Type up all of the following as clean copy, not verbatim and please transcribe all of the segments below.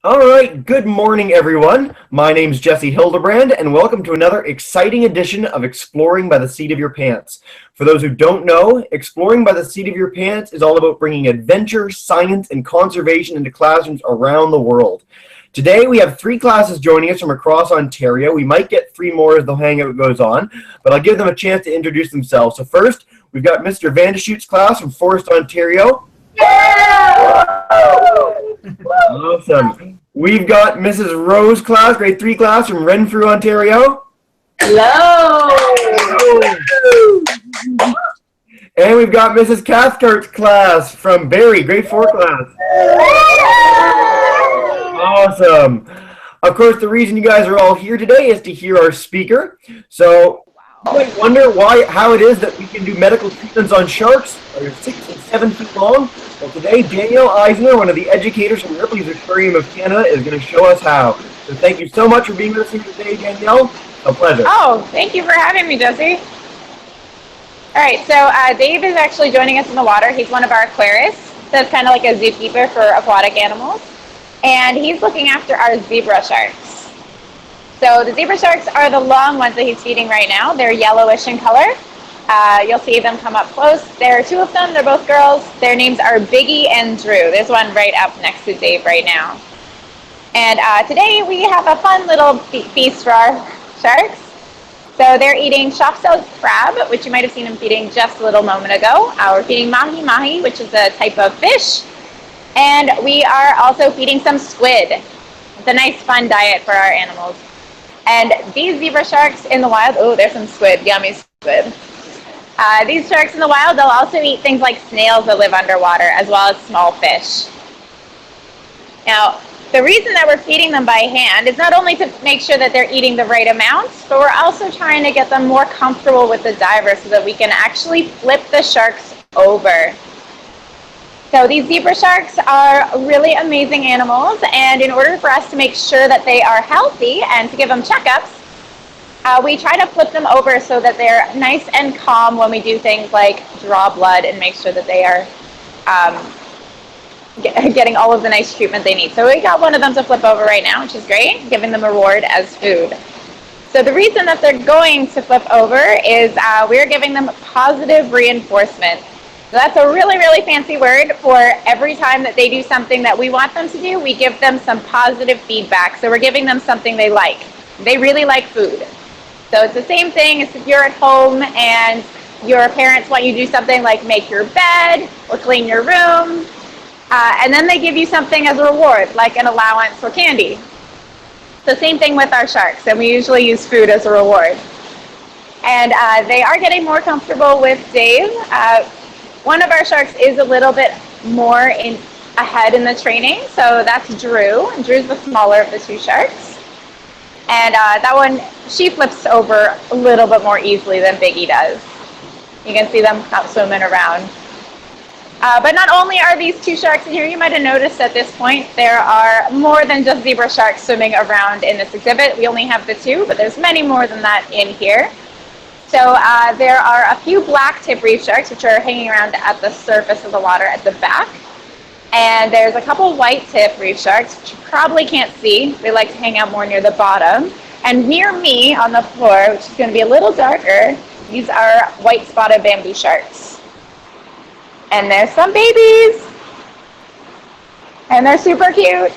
All right, good morning, everyone. My name's Jesse Hildebrand, and welcome to another exciting edition of Exploring by the Seat of Your Pants. For those who don't know, Exploring by the Seat of Your Pants is all about bringing adventure, science, and conservation into classrooms around the world. Today, we have 3 classes joining us from across Ontario. We might get 3 more as the hangout goes on, but I'll give them a chance to introduce themselves. So first, we've got Mr. Vandeshoot's class from Forest, Ontario. Awesome. We've got Mrs. Rose class, grade 3 class from Renfrew, Ontario. Hello. And we've got Mrs. Cathcart's class from Barrie, grade 4 class. Awesome. Of course, the reason you guys are all here today is to hear our speaker. So you might wonder how it is that we can do medical treatments on sharks that are 6 and 7 feet long. Well, today, Danielle Eisner, one of the educators from Ripley's Aquarium of Canada, is going to show us how. So thank you so much for being with us here today, Danielle. A pleasure. Oh, thank you for having me, Jesse. All right, so Dave is actually joining us in the water. He's one of our aquarists. So it's kind of like a zookeeper for aquatic animals. And he's looking after our zebra sharks. So the zebra sharks are the long ones that he's feeding right now. They're yellowish in color. You'll see them come up close. There are 2 of them. They're both girls. Their names are Biggie and Drew. There's one right up next to Dave right now. And today we have a fun little feast for our sharks. So they're eating soft-shelled crab, which you might have seen them feeding just a little moment ago. We're feeding mahi-mahi, which is a type of fish. And we are also feeding some squid. It's a nice, fun diet for our animals. And these zebra sharks in the wild, oh, there's some squid, yummy squid. These sharks in the wild, they'll also eat things like snails that live underwater, as well as small fish. Now, the reason that we're feeding them by hand is not only to make sure that they're eating the right amount, but we're also trying to get them more comfortable with the diver so that we can actually flip the sharks over. So these zebra sharks are really amazing animals, and in order for us to make sure that they are healthy and to give them checkups, we try to flip them over so that they're nice and calm when we do things like draw blood and make sure that they are getting all of the nice treatment they need. So we got one of them to flip over right now, which is great, giving them a reward as food. So the reason that they're going to flip over is we're giving them positive reinforcement. So that's a really, really fancy word for every time that they do something that we want them to do, we give them some positive feedback. So we're giving them something they like. They really like food. So it's the same thing as if you're at home and your parents want you to do something like make your bed or clean your room, and then they give you something as a reward, like an allowance or candy. So same thing with our sharks, and we usually use food as a reward. And they are getting more comfortable with Dave. One of our sharks is a little bit more ahead in the training, so that's Drew. And Drew's the smaller of the 2 sharks. And that one, she flips over a little bit more easily than Biggie does. You can see them out swimming around. But not only are these 2 sharks in here, you might have noticed at this point there are more than just zebra sharks swimming around in this exhibit. We only have the 2, but there's many more than that in here. So there are a few black tip reef sharks, which are hanging around at the surface of the water at the back. And there's a couple white tip reef sharks, which you probably can't see. They like to hang out more near the bottom. And near me on the floor, which is going to be a little darker, these are white spotted bamboo sharks. And there's some babies. And they're super cute.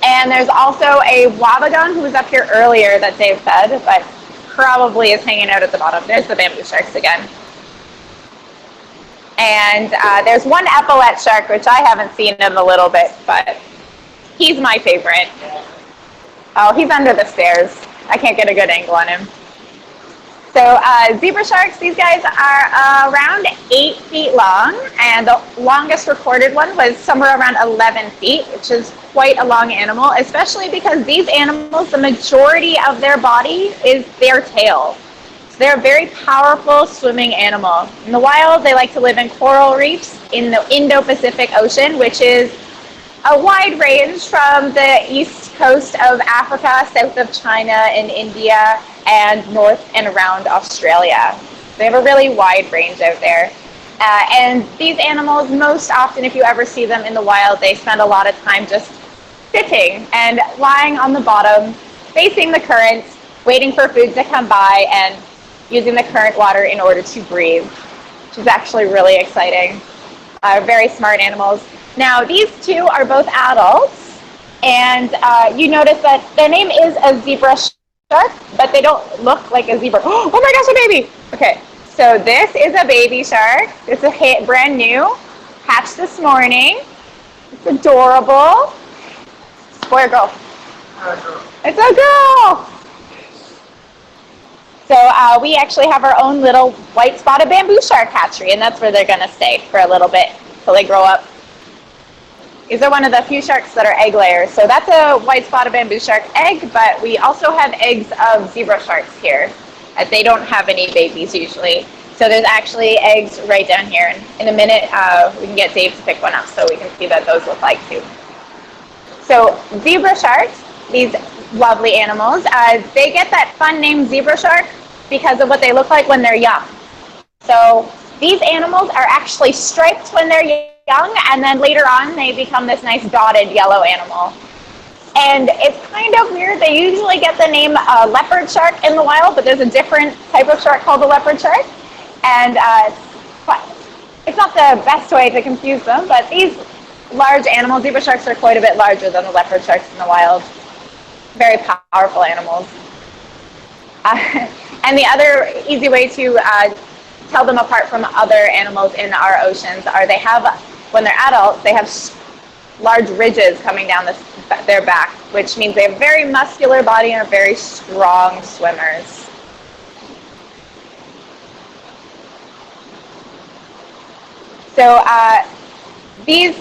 And there's also a wabagon who was up here earlier that Dave said, but probably is hanging out at the bottom. There's the bamboo sharks again. And there's one epaulet shark, which I haven't seen in a little bit, but he's my favorite. Oh, he's under the stairs. I can't get a good angle on him. So zebra sharks, these guys are around 8 feet long, and the longest recorded one was somewhere around 11 feet, which is quite a long animal, especially because these animals, the majority of their body is their tail. So they're a very powerful swimming animal. In the wild, they like to live in coral reefs in the Indo-Pacific Ocean, which is a wide range from the east coast of Africa, south of China and India, and north and around Australia. They have a really wide range out there. And these animals, most often, if you ever see them in the wild, they spend a lot of time just sitting and lying on the bottom, facing the current, waiting for food to come by and using the current water in order to breathe, which is actually really exciting. Very smart animals. Now, these two are both adults, and you notice that their name is a zebra shark, but they don't look like a zebra. Oh my gosh, a baby! Okay, so this is a baby shark. It's a brand new, hatched this morning. It's adorable. It's a boy or girl? It's a girl! So we actually have our own little white spotted bamboo shark hatchery, and that's where they're going to stay for a little bit until they grow up. These are one of the few sharks that are egg layers. So that's a white spotted bamboo shark egg, but we also have eggs of zebra sharks here, as they don't have any babies usually. So there's actually eggs right down here. And in a minute, we can get Dave to pick one up so we can see what those look like too. So zebra sharks, these lovely animals, they get that fun name zebra shark because of what they look like when they're young. So these animals are actually striped when they're young, and then later on they become this nice dotted yellow animal. And it's kind of weird. They usually get the name leopard shark in the wild, but there's a different type of shark called the leopard shark. And it's not the best way to confuse them, but these large animals, zebra sharks, are quite a bit larger than the leopard sharks in the wild. Very powerful animals. And the other easy way to tell them apart from other animals in our oceans are they have, when they're adults, they have large ridges coming down their back, which means they have a very muscular body and are very strong swimmers. So these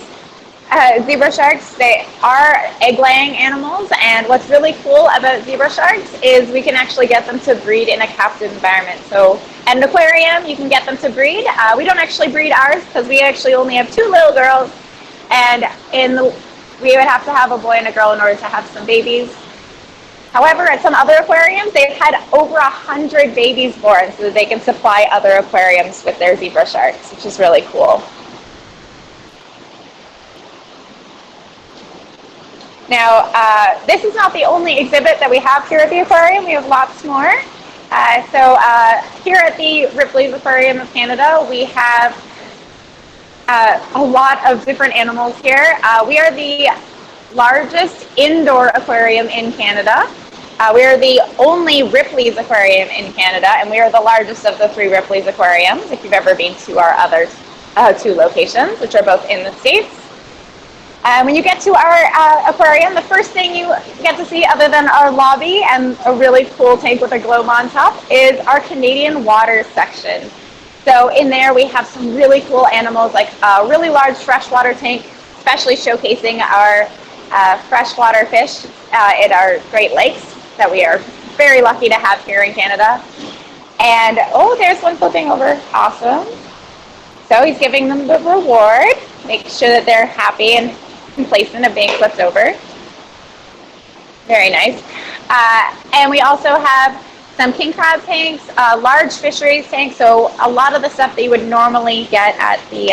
zebra sharks, they are egg-laying animals, and what's really cool about zebra sharks is we can actually get them to breed in a captive environment. So at an aquarium, you can get them to breed. We don't actually breed ours because we actually only have 2 little girls, and we would have to have a boy and a girl in order to have some babies. However, at some other aquariums, they've had over 100 babies born so that they can supply other aquariums with their zebra sharks, which is really cool. Now, this is not the only exhibit that we have here at the aquarium. We have lots more. Here at the Ripley Aquarium of Canada, we have a lot of different animals here. We are the largest indoor aquarium in Canada. We are the only Ripley's Aquarium in Canada, and we are the largest of the 3 Ripley's aquariums, if you've ever been to our other 2 locations, which are both in the States. When you get to our aquarium, the first thing you get to see, other than our lobby and a really cool tank with a globe on top, is our Canadian water section. So in there we have some really cool animals, like a really large freshwater tank, especially showcasing our freshwater fish in our Great Lakes that we are very lucky to have here in Canada. And, oh, there's one flipping over. Awesome. So he's giving them the reward, make sure that they're happy and complacent of being flipped over. Very nice. And we also have some king crab tanks, large fisheries tanks, so a lot of the stuff that you would normally get at the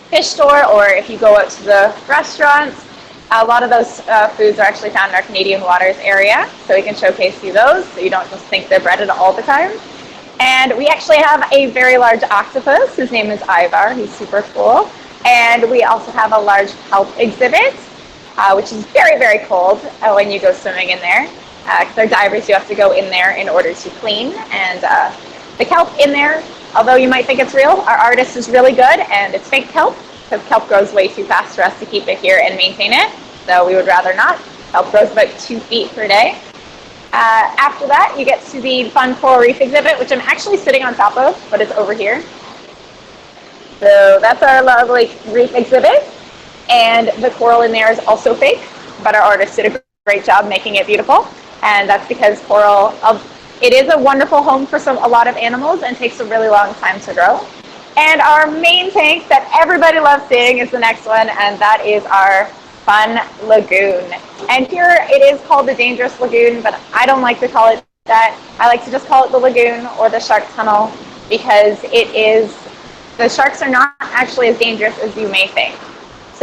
fish store, or if you go out to the restaurants, a lot of those foods are actually found in our Canadian waters area, so we can showcase you those so you don't just think they're breaded all the time. And we actually have a very large octopus. His name is Ivar. He's super cool. And we also have a large kelp exhibit, which is very, very cold when you go swimming in there. Because our divers, you have to go in there in order to clean. And the kelp in there, although you might think it's real, our artist is really good, and it's fake kelp, because kelp grows way too fast for us to keep it here and maintain it. So we would rather not. Kelp grows about 2 feet per day. After that, you get to the fun coral reef exhibit, which I'm actually sitting on top of, but it's over here. So that's our lovely reef exhibit. And the coral in there is also fake, but our artist did a great job making it beautiful. And that's because coral, it is a wonderful home for a lot of animals and takes a really long time to grow. And our main tank that everybody loves seeing is the next one, and that is our fun lagoon. And here it is called the Dangerous Lagoon, but I don't like to call it that. I like to just call it the lagoon or the shark tunnel, because the sharks are not actually as dangerous as you may think.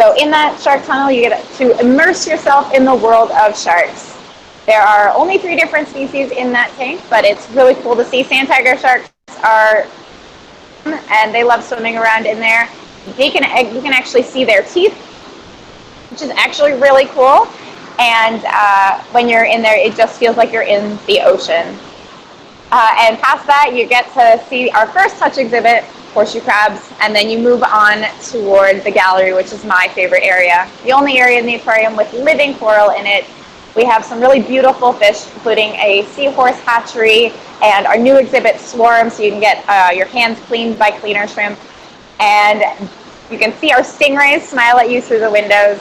So in that shark tunnel, you get to immerse yourself in the world of sharks. There are only 3 different species in that tank, but it's really cool to see. Sand tiger sharks are, and they love swimming around in there. You can actually see their teeth, which is actually really cool. And when you're in there, it just feels like you're in the ocean. And past that, you get to see our first touch exhibit, horseshoe crabs, and then you move on toward the gallery, which is my favorite area. The only area in the aquarium with living coral in it. We have some really beautiful fish, including a seahorse hatchery, and our new exhibit, Swarm, so you can get your hands cleaned by cleaner shrimp. And you can see our stingrays smile at you through the windows.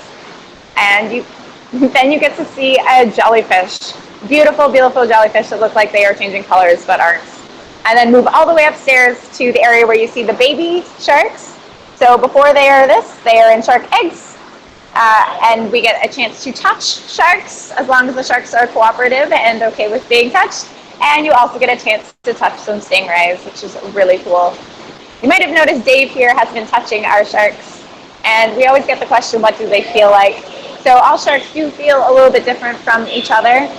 And then you get to see a jellyfish. Beautiful, beautiful jellyfish that look like they are changing colors but aren't. And then move all the way upstairs to the area where you see the baby sharks. So before they are in shark eggs. And we get a chance to touch sharks as long as the sharks are cooperative and okay with being touched. And you also get a chance to touch some stingrays, which is really cool. You might have noticed Dave here has been touching our sharks. And we always get the question, what do they feel like? So all sharks do feel a little bit different from each other.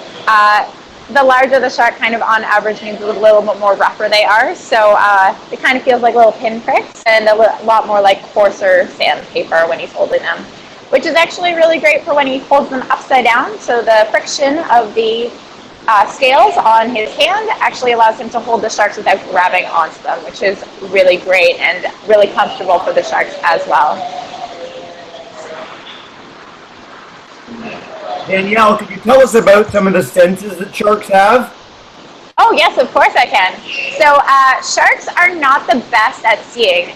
The larger the shark, kind of on average, means a little bit more rougher they are. So it kind of feels like little pinpricks and a lot more like coarser sandpaper when he's holding them, which is actually really great for when he holds them upside down. So the friction of the scales on his hand actually allows him to hold the sharks without grabbing onto them, which is really great and really comfortable for the sharks as well. Danielle, could you tell us about some of the senses that sharks have? Oh yes, of course I can. So sharks are not the best at seeing.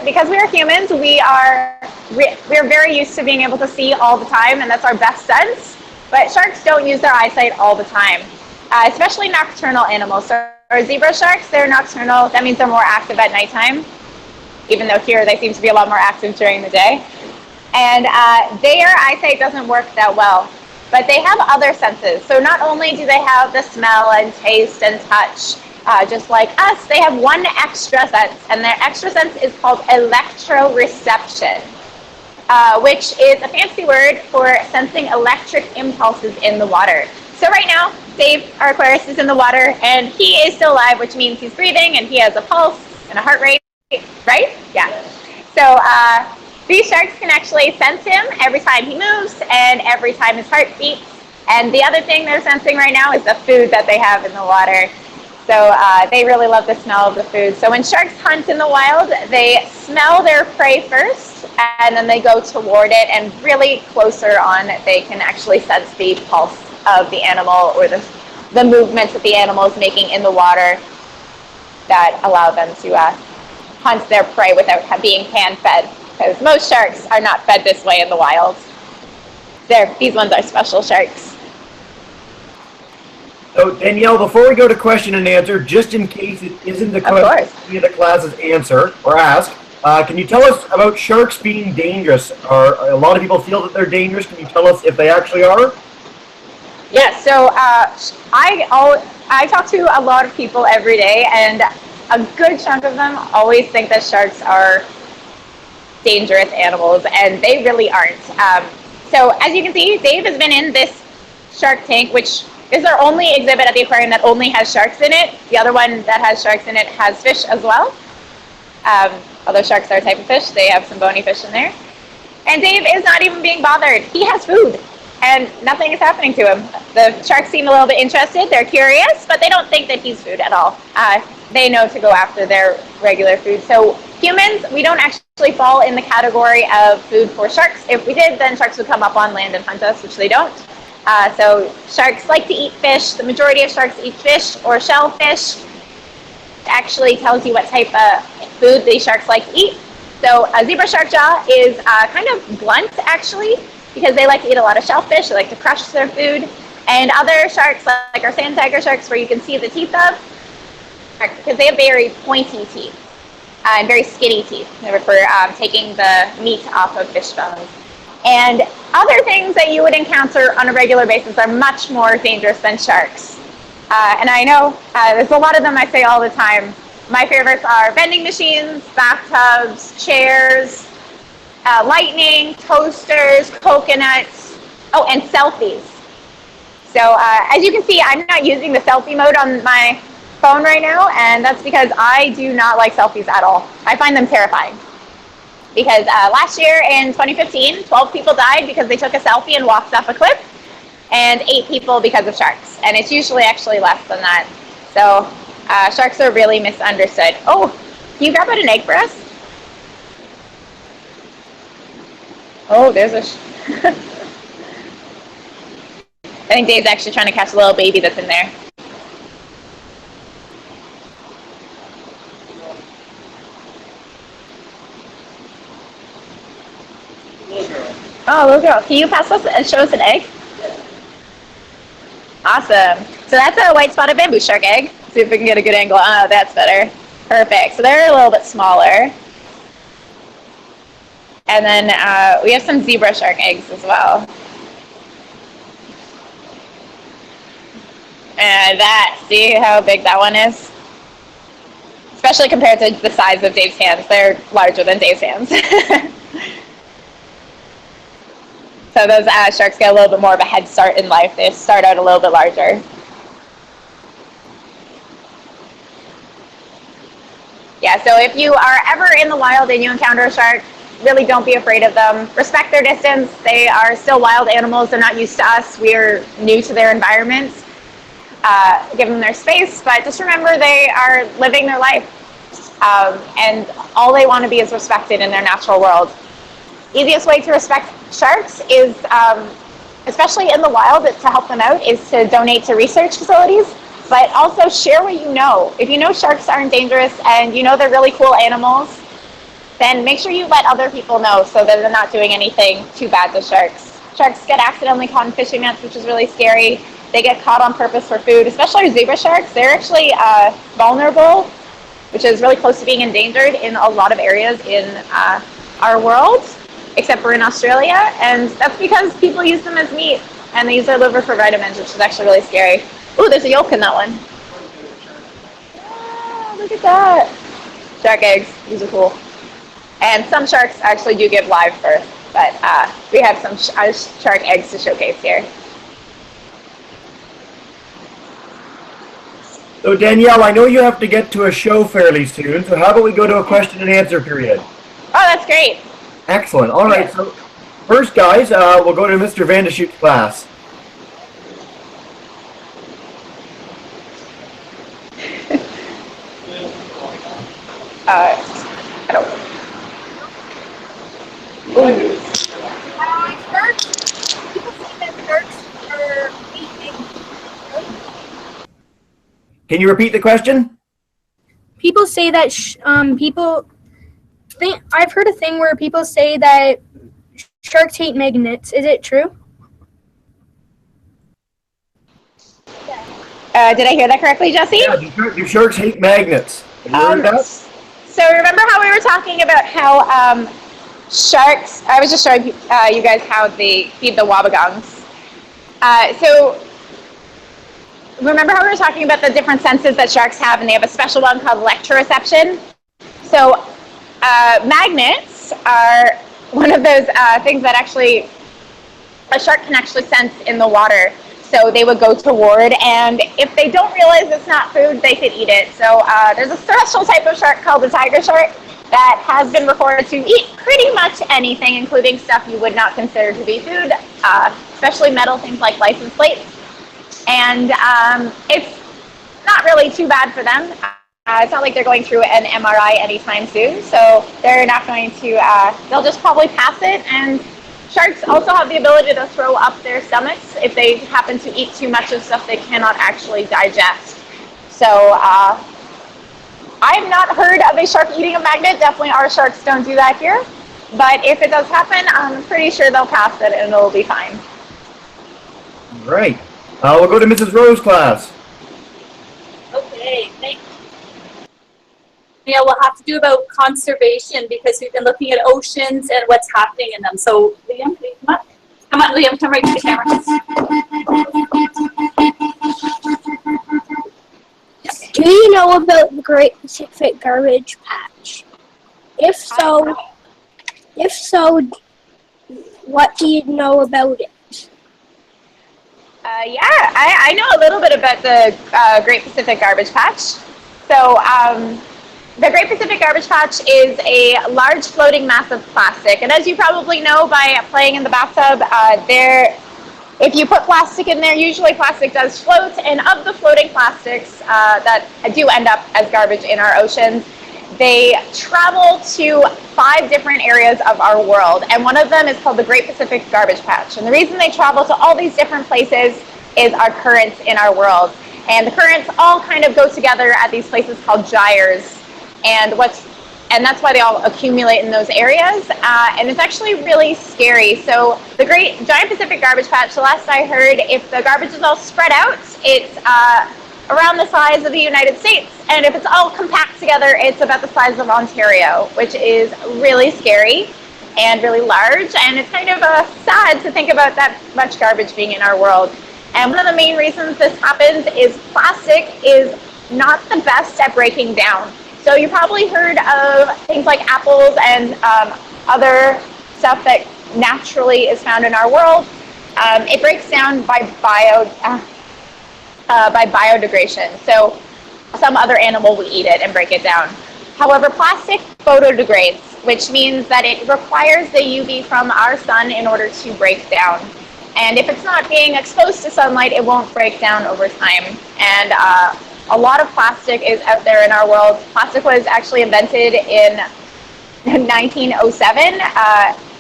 Because we are humans, we're very used to being able to see all the time, and that's our best sense. But sharks don't use their eyesight all the time, especially nocturnal animals. So our zebra sharks, they're nocturnal. That means they're more active at nighttime, even though here they seem to be a lot more active during the day. And their eyesight doesn't work that well, but they have other senses. So not only do they have the smell and taste and touch, just like us, they have one extra sense, and their extra sense is called electroreception, which is a fancy word for sensing electric impulses in the water. So right now, Dave, our aquarist, is in the water, and he is still alive, which means he's breathing, and he has a pulse and a heart rate, right? Yeah. So these sharks can actually sense him every time he moves and every time his heart beats. And the other thing they're sensing right now is the food that they have in the water. So they really love the smell of the food. So when sharks hunt in the wild, they smell their prey first, and then they go toward it, and really closer on, they can actually sense the pulse of the animal or the movements that the animal is making in the water that allow them to hunt their prey without being hand-fed. Because most sharks are not fed this way in the wild. These ones are special sharks. So Danielle, before we go to question and answer, just in case it isn't the question any of the classes answer or ask, can you tell us about sharks being dangerous? A lot of people feel that they're dangerous. Can you tell us if they actually are? Yeah, so I talk to a lot of people every day, and a good chunk of them always think that sharks are dangerous animals, and they really aren't. So as you can see, Dave has been in this shark tank, which is our only exhibit at the aquarium that only has sharks in it. The other one that has sharks in it has fish as well. Although sharks are a type of fish, they have some bony fish in there. And Dave is not even being bothered. He has food, and nothing is happening to him. The sharks seem a little bit interested. They're curious, but they don't think that he's food at all. They know to go after their regular food. So humans, we don't actually fall in the category of food for sharks. If we did, then sharks would come up on land and hunt us, which they don't. So sharks like to eat fish. The majority of sharks eat fish or shellfish. It actually tells you what type of food these sharks like to eat. So a zebra shark jaw is kind of blunt, actually, because they like to eat a lot of shellfish. They like to crush their food. And other sharks, like our sand tiger sharks, where you can see the teeth of, because they have very pointy teeth and very skinny teeth for taking the meat off of fish bones. And other things that you would encounter on a regular basis are much more dangerous than sharks. And I know there's a lot of them I say all the time. My favorites are vending machines, bathtubs, chairs, lightning, toasters, coconuts, oh, and selfies. So as you can see, I'm not using the selfie mode on my phone right now, and that's because I do not like selfies at all. I find them terrifying. Because last year in 2015, 12 people died because they took a selfie and walked off a cliff, and 8 people because of sharks. And it's usually actually less than that. So sharks are really misunderstood. Oh, can you grab out an egg for us? Oh, there's a... I think Dave's actually trying to catch a little baby that's in there. Oh, little girl. Can you pass us and show us an egg? Awesome. So that's a white spotted bamboo shark egg. See if we can get a good angle. Oh, that's better. Perfect. So they're a little bit smaller. And then we have some zebra shark eggs as well. And see how big that one is? Especially compared to the size of Dave's hands. They're larger than Dave's hands. So those sharks get a little bit more of a head start in life. They start out a little bit larger. Yeah, so if you are ever in the wild and you encounter a shark, really don't be afraid of them. Respect their distance. They are still wild animals. They're not used to us. We're new to their environments. Give them their space, but just remember they are living their life. And all they want to be is respected in their natural world. Easiest way to respect sharks is, especially in the wild, to help them out, is to donate to research facilities, but also share what you know. If you know sharks aren't dangerous and you know they're really cool animals, then make sure you let other people know so that they're not doing anything too bad to sharks. Sharks get accidentally caught in fishing nets, which is really scary. They get caught on purpose for food, especially zebra sharks. They're actually vulnerable, which is really close to being endangered in a lot of areas in our world, except for in Australia. And that's because people use them as meat, and they use their liver for vitamins, which is actually really scary. Ooh, there's a yolk in that one. Ah, look at that. Shark eggs, these are cool. And some sharks actually do give live birth, but we have some shark eggs to showcase here. So Danielle, I know you have to get to a show fairly soon, so how about we go to a question and answer period? Oh, that's great. Excellent. All right, so first, guys, we'll go to Mr. Van de Schoot's class. I don't... Can you repeat the question? People say that I've heard a thing where people say that sharks hate magnets. Is it true? Did I hear that correctly, Jesse? Yeah, do sharks hate magnets? Have you heard that? So remember how we were talking about how sharks, I was just showing you guys how they feed the wobbegongs. So remember how we were talking about the different senses that sharks have, and they have a special one called electroreception? So magnets are one of those things that actually a shark can actually sense in the water. So they would go toward, and if they don't realize it's not food, they could eat it. So there's a special type of shark called the tiger shark that has been reported to eat pretty much anything, including stuff you would not consider to be food, especially metal things like license plates. And it's not really too bad for them. It's not like they're going through an MRI anytime soon, so they're not going to, they'll just probably pass it. And sharks also have the ability to throw up their stomachs if they happen to eat too much of stuff they cannot actually digest. So I have not heard of a shark eating a magnet. Definitely our sharks don't do that here. But if it does happen, I'm pretty sure they'll pass it and it'll be fine. All right. We'll go to Mrs. Rowe's class. Okay, thanks. Yeah, we'll have to do about conservation because we've been looking at oceans and what's happening in them. So, Liam, please come up. Come on, Liam, come right to the camera. Do you know about the Great Pacific Garbage Patch? If so, If so, what do you know about it? Yeah, I know a little bit about the Great Pacific Garbage Patch. So the Great Pacific Garbage Patch is a large floating mass of plastic. And as you probably know by playing in the bathtub, if you put plastic in there, usually plastic does float. And of the floating plastics that do end up as garbage in our oceans, they travel to 5 different areas of our world, and one of them is called the Great Pacific Garbage Patch. And the reason they travel to all these different places is our currents in our world. And the currents all kind of go together at these places called gyres, and that's why they all accumulate in those areas. And it's actually really scary. So the giant Pacific Garbage Patch, the last I heard, if the garbage is all spread out, it's around the size of the United States. And if it's all compact together, it's about the size of Ontario, which is really scary and really large. And it's kind of sad to think about that much garbage being in our world. And one of the main reasons this happens is plastic is not the best at breaking down. So you probably heard of things like apples and other stuff that naturally is found in our world. It breaks down by biodegradation. So some other animal will eat it and break it down. However, plastic photodegrades, which means that it requires the UV from our sun in order to break down. And if it's not being exposed to sunlight, it won't break down over time. And a lot of plastic is out there in our world. Plastic was actually invented in 1907,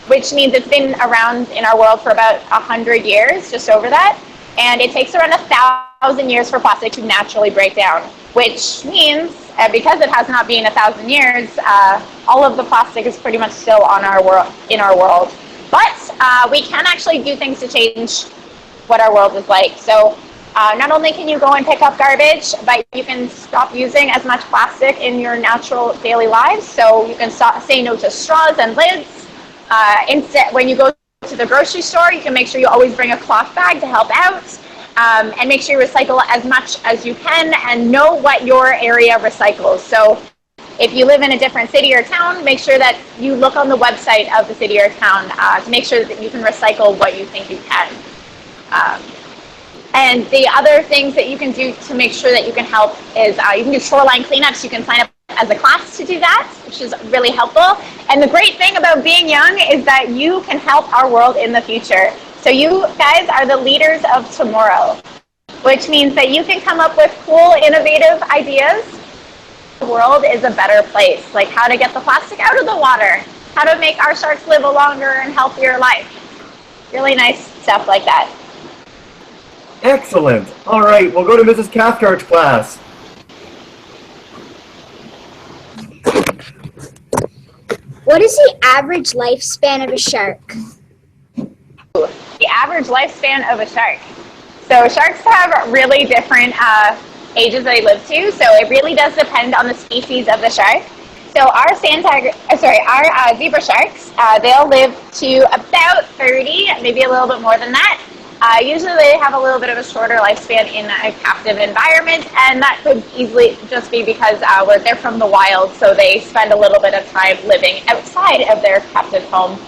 which means it's been around in our world for about 100 years, just over that. And it takes around 1,000 years for plastic to naturally break down, which means, because it has not been 1,000 years, all of the plastic is pretty much still in our world. But we can actually do things to change what our world is like. So not only can you go and pick up garbage, but you can stop using as much plastic in your natural daily lives. So you can say no to straws and lids. Instead, when you go to the grocery store, you can make sure you always bring a cloth bag to help out, and make sure you recycle as much as you can and know what your area recycles. So if you live in a different city or town, make sure that you look on the website of the city or town to make sure that you can recycle what you think you can. And the other things that you can do to make sure that you can help is you can do shoreline cleanups. You can sign up as a class to do that, which is really helpful. And the great thing about being young is that you can help our world in the future. So you guys are the leaders of tomorrow, which means that you can come up with cool, innovative ideas. The world is a better place, like how to get the plastic out of the water, how to make our sharks live a longer and healthier life. Really nice stuff like that. Excellent. All right, we'll go to Mrs. Cathcart's class. What is the average lifespan of a shark? The average lifespan of a shark. So sharks have really different ages that they live to, so it really does depend on the species of the shark. So our zebra sharks, they'll live to about 30, maybe a little bit more than that. Usually they have a little bit of a shorter lifespan in a captive environment, and that could easily just be because they're from the wild, so they spend a little bit of time living outside of their captive home.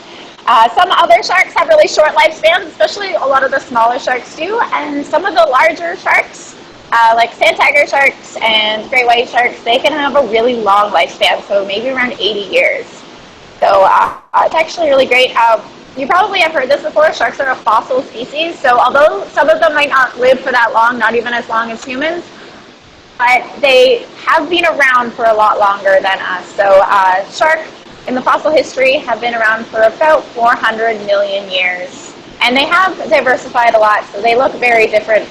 Some other sharks have really short lifespans, especially a lot of the smaller sharks do, and some of the larger sharks, like sand tiger sharks and great white sharks, they can have a really long lifespan, so maybe around 80 years. So it's actually really great. You probably have heard this before, sharks are a fossil species, so although some of them might not live for that long, not even as long as humans, but they have been around for a lot longer than us. So sharks in the fossil history have been around for about 400 million years. And they have diversified a lot, so they look very different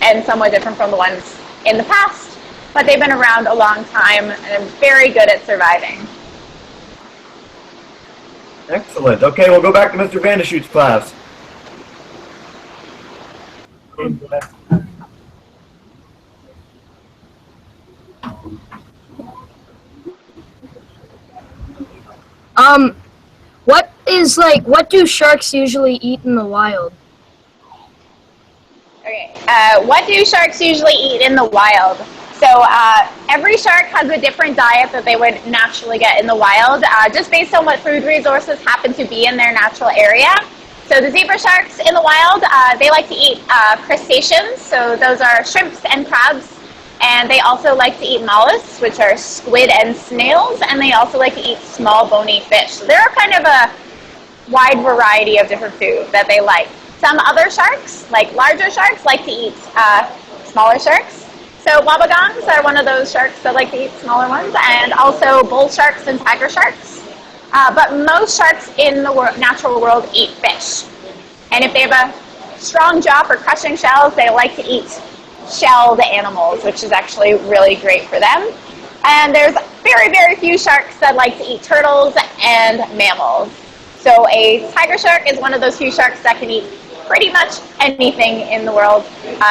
and somewhat different from the ones in the past, but they've been around a long time and are very good at surviving. Excellent. Okay, we'll go back to Mr. Vandeshoot's class. What do sharks usually eat in the wild? Okay, what do sharks usually eat in the wild? So every shark has a different diet that they would naturally get in the wild, just based on what food resources happen to be in their natural area. So the zebra sharks in the wild, they like to eat crustaceans, so those are shrimps and crabs, and they also like to eat mollusks, which are squid and snails, and they also like to eat small bony fish. So there are kind of a wide variety of different food that they like. Some other sharks, like larger sharks, like to eat smaller sharks. So wabagons are one of those sharks that like to eat smaller ones, and also bull sharks and tiger sharks. But most sharks in the natural world eat fish. And if they have a strong jaw for crushing shells, they like to eat shelled animals, which is actually really great for them. And there's very, very few sharks that like to eat turtles and mammals. So a tiger shark is one of those few sharks that can eat pretty much anything in the world,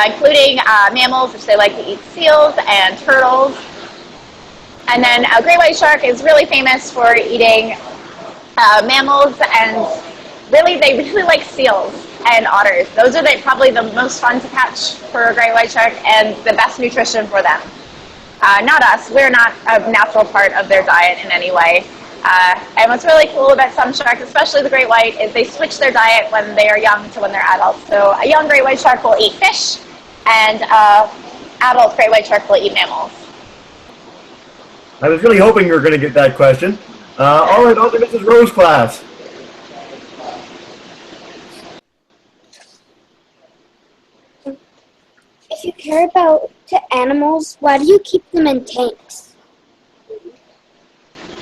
including mammals, which they like to eat seals and turtles. And then a great white shark is really famous for eating mammals, and really they really like seals and otters. Those are probably the most fun to catch for a great white shark and the best nutrition for them. Not us. We're not a natural part of their diet in any way. And what's really cool about some sharks, especially the great white, is they switch their diet when they are young to when they're adults. So a young great white shark will eat fish, and adult great white shark will eat mammals. I was really hoping you were going to get that question. All right, on to Mrs. Rose class. If you care about animals, why do you keep them in tanks?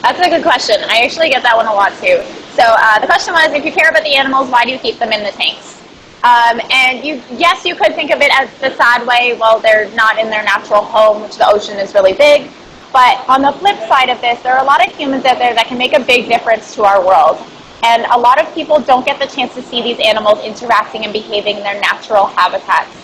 That's a good question. I actually get that one a lot too. So the question was, if you care about the animals, why do you keep them in the tanks? And yes, you could think of it as the sad way. Well, they're not in their natural home, which the ocean is really big. But on the flip side of this, there are a lot of humans out there that can make a big difference to our world. And a lot of people don't get the chance to see these animals interacting and behaving in their natural habitats.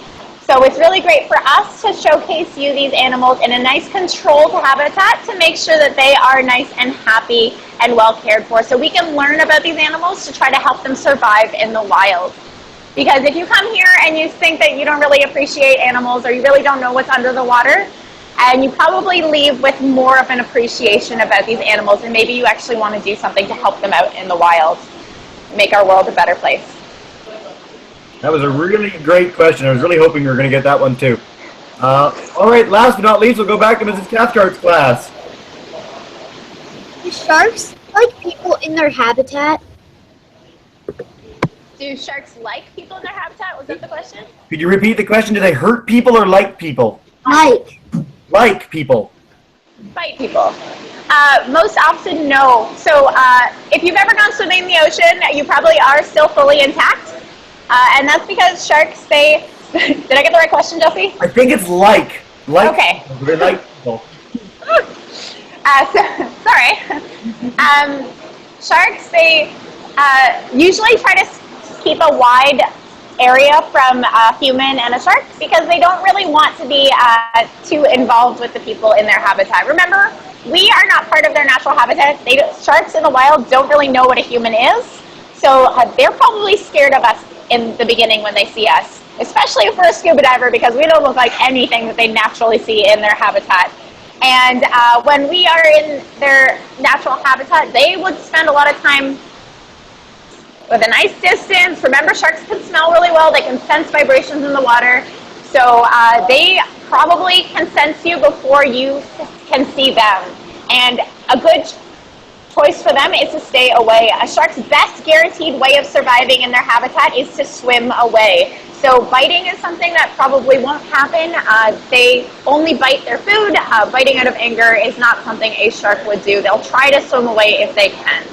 So it's really great for us to showcase you these animals in a nice controlled habitat to make sure that they are nice and happy and well cared for. So we can learn about these animals to try to help them survive in the wild. Because if you come here and you think that you don't really appreciate animals, or you really don't know what's under the water, and you probably leave with more of an appreciation about these animals, and maybe you actually want to do something to help them out in the wild, make our world a better place. That was a really great question. I was really hoping you were going to get that one too. All right, last but not least, we'll go back to Mrs. Cathcart's class. Do sharks like people in their habitat? Do sharks like people in their habitat? Was that the question? Could you repeat the question? Do they hurt people or like people? Like people. Bite people. Most often, no. So if you've ever gone swimming in the ocean, you probably are still fully intact. And that's because sharks, they... Did I get the right question, Jesse? I think it's like. Okay. They like people. Sorry. Sharks, they usually try to keep a wide area from a human and a shark because they don't really want to be too involved with the people in their habitat. Remember, we are not part of their natural habitat. Sharks in the wild don't really know what a human is, so they're probably scared of us in the beginning when they see us, especially if we're a scuba diver, because we don't look like anything that they naturally see in their habitat. And when we are in their natural habitat, they would spend a lot of time with a nice distance. Remember, sharks can smell really well. They can sense vibrations in the water. So they probably can sense you before you can see them. And a good choice for them is to stay away. A shark's best guaranteed way of surviving in their habitat is to swim away. So biting is something that probably won't happen. They only bite their food. Biting out of anger is not something a shark would do. They'll try to swim away if they can.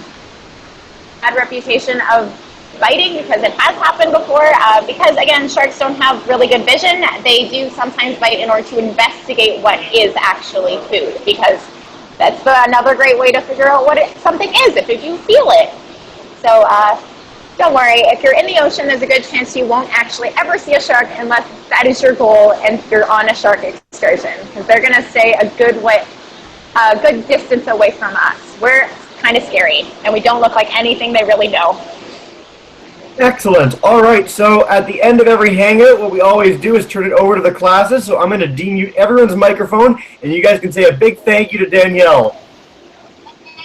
Bad reputation of biting because it has happened before. Because again, sharks don't have really good vision. They do sometimes bite in order to investigate what is actually food, because that's another great way to figure out what something is if you feel it. So don't worry, if you're in the ocean, there's a good chance you won't actually ever see a shark unless that is your goal and you're on a shark excursion, because they're going to stay a good distance away from us. We're kind of scary and we don't look like anything they really know. Excellent. All right, so at the end of every hangout, what we always do is turn it over to the classes. So I'm going to demute everyone's microphone, and you guys can say a big thank you to Danielle.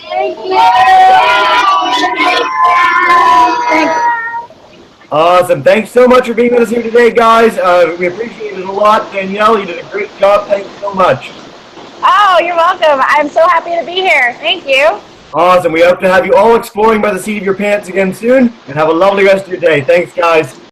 Thank you. Awesome. Thanks so much for being with us here today, guys. We appreciate it a lot. Danielle, you did a great job. Thanks so much. Oh, you're welcome. I'm so happy to be here. Thank you. Awesome. We hope to have you all exploring by the seat of your pants again soon, and have a lovely rest of your day. Thanks, guys.